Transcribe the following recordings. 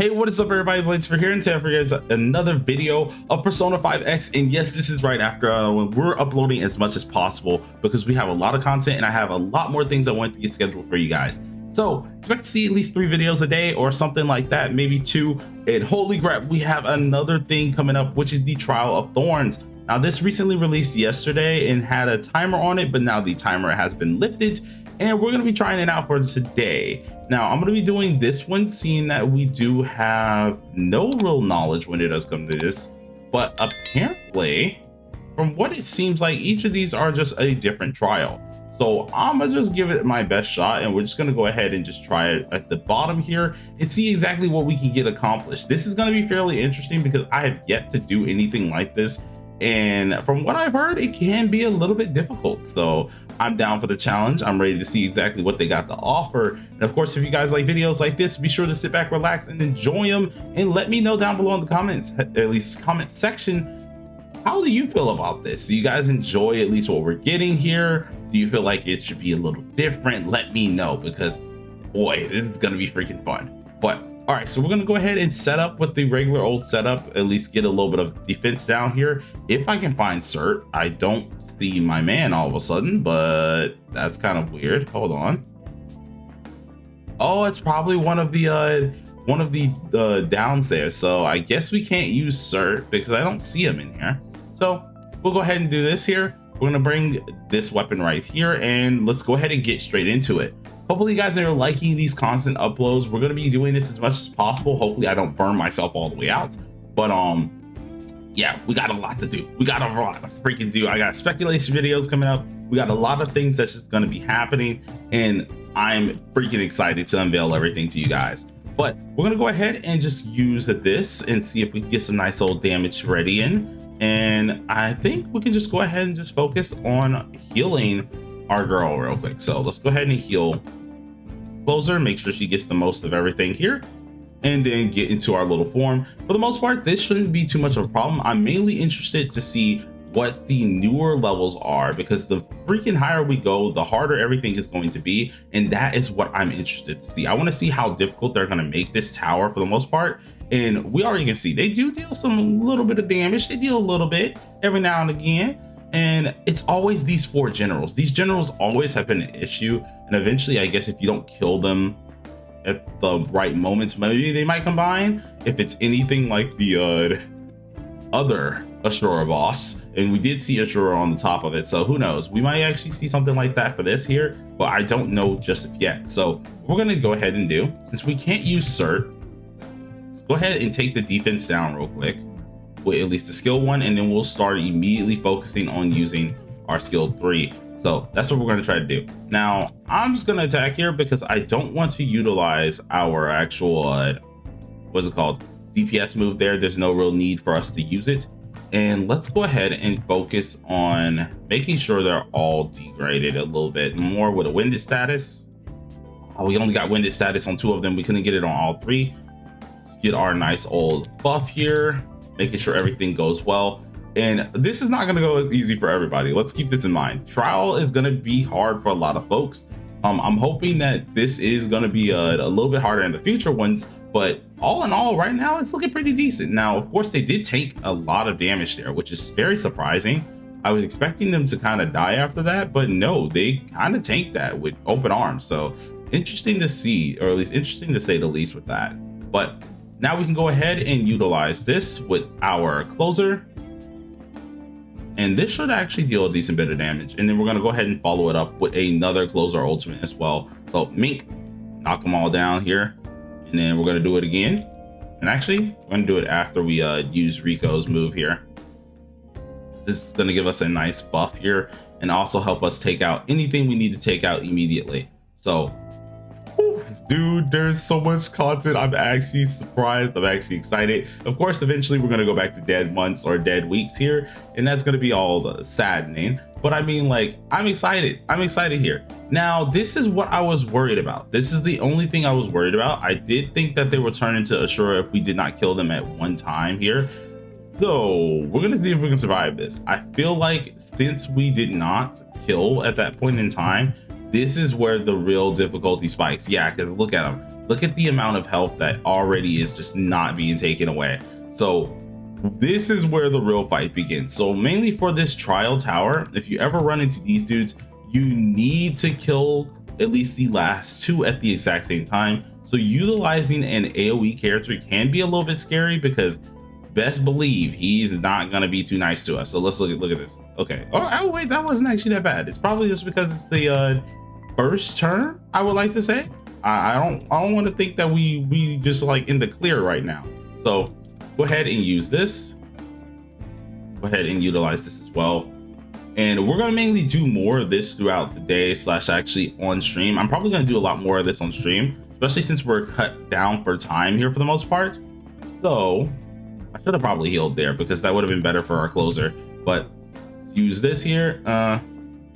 Hey, what is up everybody, Blades for here, and today for you guys another video of Persona 5X. And yes, this is right after when we're uploading as much as possible because we have a lot of content and I have a lot more things I want to get scheduled for you guys. So expect to see at least 3 videos a day or something like that, maybe 2. And holy crap, we have another thing coming up, which is the trial of Thorns. Now this recently released yesterday and had a timer on it, but now the timer has been lifted and we're going to be trying it out for today. Now I'm going to be doing this one, seeing that we do have no real knowledge when it does come to this, but apparently from what it seems like each of these are just a different trial. So I'm gonna just give it my best shot, and we're just gonna go ahead and just try it at the bottom here and see exactly what we can get accomplished. This is gonna be fairly interesting because I have yet to do anything like this, and from what I've heard, it can be a little bit difficult. So I'm down for the challenge. I'm ready to see exactly what they got to offer. And of course, if you guys like videos like this, be sure to sit back, relax, and enjoy them. And let me know down below in the comments, at least comment section, how do you feel about this? Do you guys enjoy at least what we're getting here? Do you feel like it should be a little different? Let me know, because boy, this is gonna be freaking fun. But all right, so we're gonna go ahead and set up with the regular old setup, at least get a little bit of defense down here. If I can find cert, I don't see my man all of a sudden, but that's kind of weird. Hold on. Oh, it's probably one of the downs there. So I guess we can't use cert because I don't see him in here. So we'll go ahead and do this here. We're gonna bring this weapon right here and let's go ahead and get straight into it. Hopefully you guys are liking these constant uploads. We're gonna be doing this as much as possible. Hopefully I don't burn myself all the way out. But yeah, we got a lot to do. We got a lot to freaking do. I got speculation videos coming up. We got a lot of things that's just gonna be happening, and I'm freaking excited to unveil everything to you guys. But we're gonna go ahead and just use this and see if we can get some nice old damage ready in. And I think we can just go ahead and just focus on healing our girl real quick. So let's go ahead and heal Closer, make sure she gets the most of everything here, and then get into our little form. For the most part, this shouldn't be too much of a problem. I'm mainly interested to see what the newer levels are, because the freaking higher we go, the harder everything is going to be, and that is what I'm interested to see. I want to see how difficult they're going to make this tower for the most part. And we already can see they do deal some little bit of damage. They deal a little bit every now and again, and it's always these 4 generals. These generals always have been an issue, and eventually I guess if you don't kill them at the right moments, maybe they might combine. If it's anything like the other Ashura boss, and we did see Ashura on the top of it, so who knows, we might actually see something like that for this here, but I don't know just yet. So we're gonna go ahead and do, since we can't use cert, let's go ahead and take the defense down real quick with at least the skill 1, and then we'll start immediately focusing on using our skill 3. So that's what we're going to try to do. Now I'm just going to attack here because I don't want to utilize our actual what's it called, DPS move there. There's no real need for us to use it, and let's go ahead and focus on making sure they're all degraded a little bit more with a winded status. We only got winded status on 2 of them. We couldn't get it on all 3. Let's get our nice old buff here, making sure everything goes well. And this is not going to go as easy for everybody. Let's keep this in mind. Trial is going to be hard for a lot of folks. I'm hoping that this is going to be a little bit harder in the future ones, but all in all, right now it's looking pretty decent. Now of course they did take a lot of damage there, which is very surprising. I was expecting them to kind of die after that, but no, they kind of tanked that with open arms. So interesting to see, or at least interesting to say the least with that. But now we can go ahead and utilize this with our closer, and this should actually deal a decent bit of damage. And then we're going to go ahead and follow it up with another closer ultimate as well. So Mink, knock them all down here, and then we're going to do it again. And actually we're going to do it after we use Rico's move here. This is going to give us a nice buff here and also help us take out anything we need to take out immediately. So dude, there's so much content. I'm actually surprised. I'm actually excited. Of course, eventually we're going to go back to dead months or dead weeks here, and that's going to be all the saddening. But I mean, like, I'm excited. I'm excited here. Now, this is what I was worried about. This is the only thing I was worried about. I did think that they would turn into Ashura if we did not kill them at one time here. So we're going to see if we can survive this. I feel like since we did not kill at that point in time, this is where the real difficulty spikes. Yeah, because look at them. look at the amount of health that already is just not being taken away. So this is where the real fight begins. So mainly for this trial tower, if you ever run into these dudes, you need to kill at least the last two at the exact same time. So utilizing an AoE character can be a little bit scary, because best believe he's not going to be too nice to us. So let's look at this. Okay. Oh wait, that wasn't actually that bad. It's probably just because it's the first turn, I would like to say. I don't want to think that we just like in the clear right now. So go ahead and use this. Go ahead and utilize this as well. And we're going to mainly do more of this throughout the day / actually on stream. I'm probably going to do a lot more of this on stream, especially since we're cut down for time here for the most part. So I should have probably healed there, because that would have been better for our closer. But let's use this here.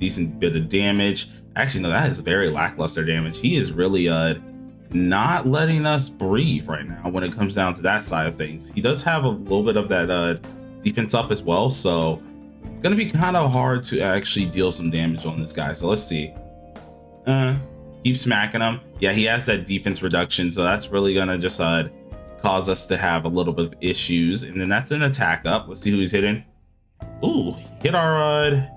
Decent bit of damage. Actually, no, that is very lackluster damage. He is really not letting us breathe right now when it comes down to that side of things. He does have a little bit of that defense up as well, so it's gonna be kind of hard to actually deal some damage on this guy. So let's see. Keep smacking him. Yeah, he has that defense reduction, so that's really gonna just cause us to have a little bit of issues. And then that's an attack up. Let's see who he's hitting. Ooh, hit our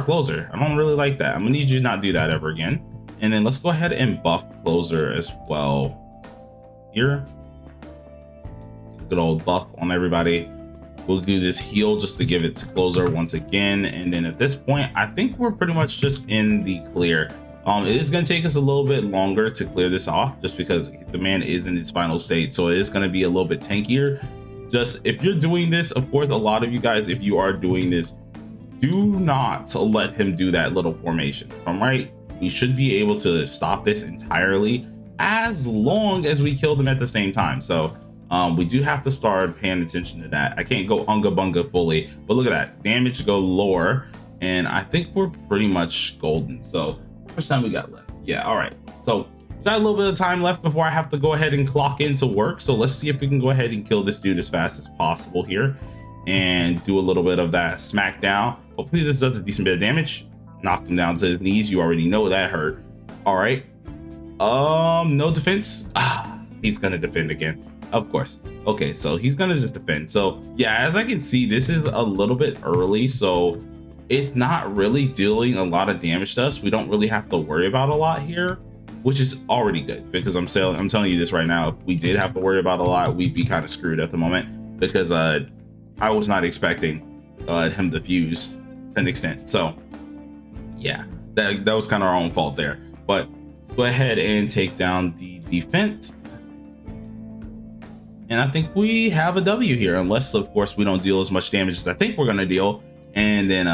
closer. I don't really like that. I'm gonna need you to not do that ever again. And then let's go ahead and buff closer as well here. Good old buff on everybody. We'll do this heal just to give it to closer once again. And then at this point, I think we're pretty much just in the clear. It is going to take us a little bit longer to clear this off, just because the man is in its final state. So it is going to be a little bit tankier. Just if you're doing this, of course, a lot of you guys, if you are doing this, do not let him do that little formation. If I'm right, we should be able to stop this entirely as long as we kill them at the same time. So we do have to start paying attention to that. I can't go unga bunga fully, but look at that damage go lower, and I think we're pretty much golden. So how much time we got left? Yeah, all right, so we got a little bit of time left before I have to go ahead and clock into work. So let's see if we can go ahead and kill this dude as fast as possible here and do a little bit of that smackdown. Hopefully this does a decent bit of damage. Knocked him down to his knees. You already know that hurt. All right, no defense. He's gonna defend again, of course. Okay, so he's gonna just defend. So yeah, as I can see, this is a little bit early, so it's not really dealing a lot of damage to us. We don't really have to worry about a lot here, which is already good, because I'm telling you this right now, if we did have to worry about a lot, we'd be kind of screwed at the moment, because I was not expecting him to fuse to an extent. So yeah, that was kind of our own fault there. But let's go ahead and take down the defense. And I think we have a W here, unless of course we don't deal as much damage as I think we're gonna deal. And then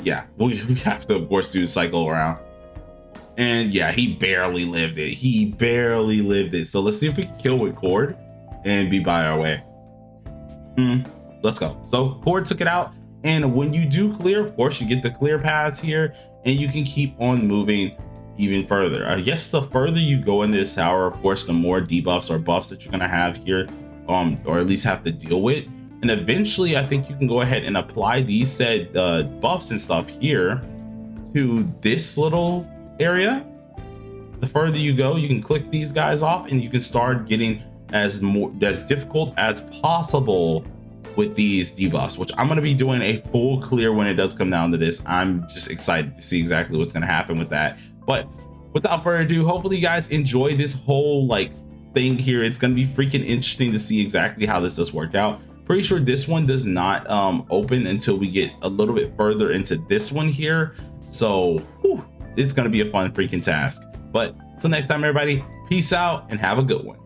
yeah, we have to of course do a cycle around. And yeah, he barely lived it. He barely lived it. So let's see if we can kill with Cord and be by our way. Let's go. So Cord took it out. And when you do clear, of course, you get the clear paths here, and you can keep on moving even further. I guess the further you go in this tower, of course, the more debuffs or buffs that you're gonna have here, or at least have to deal with. And eventually, I think you can go ahead and apply these said buffs and stuff here to this little area. The further you go, you can click these guys off, and you can start getting as difficult as possible with these debuffs, which I'm going to be doing a full clear when it does come down to this. I'm just excited to see exactly what's going to happen with that. But without further ado, hopefully you guys enjoy this whole like thing here. It's going to be freaking interesting to see exactly how this does work out. Pretty sure this one does not open until we get a little bit further into this one here. So whew, it's going to be a fun freaking task. But until next time, everybody, peace out and have a good one.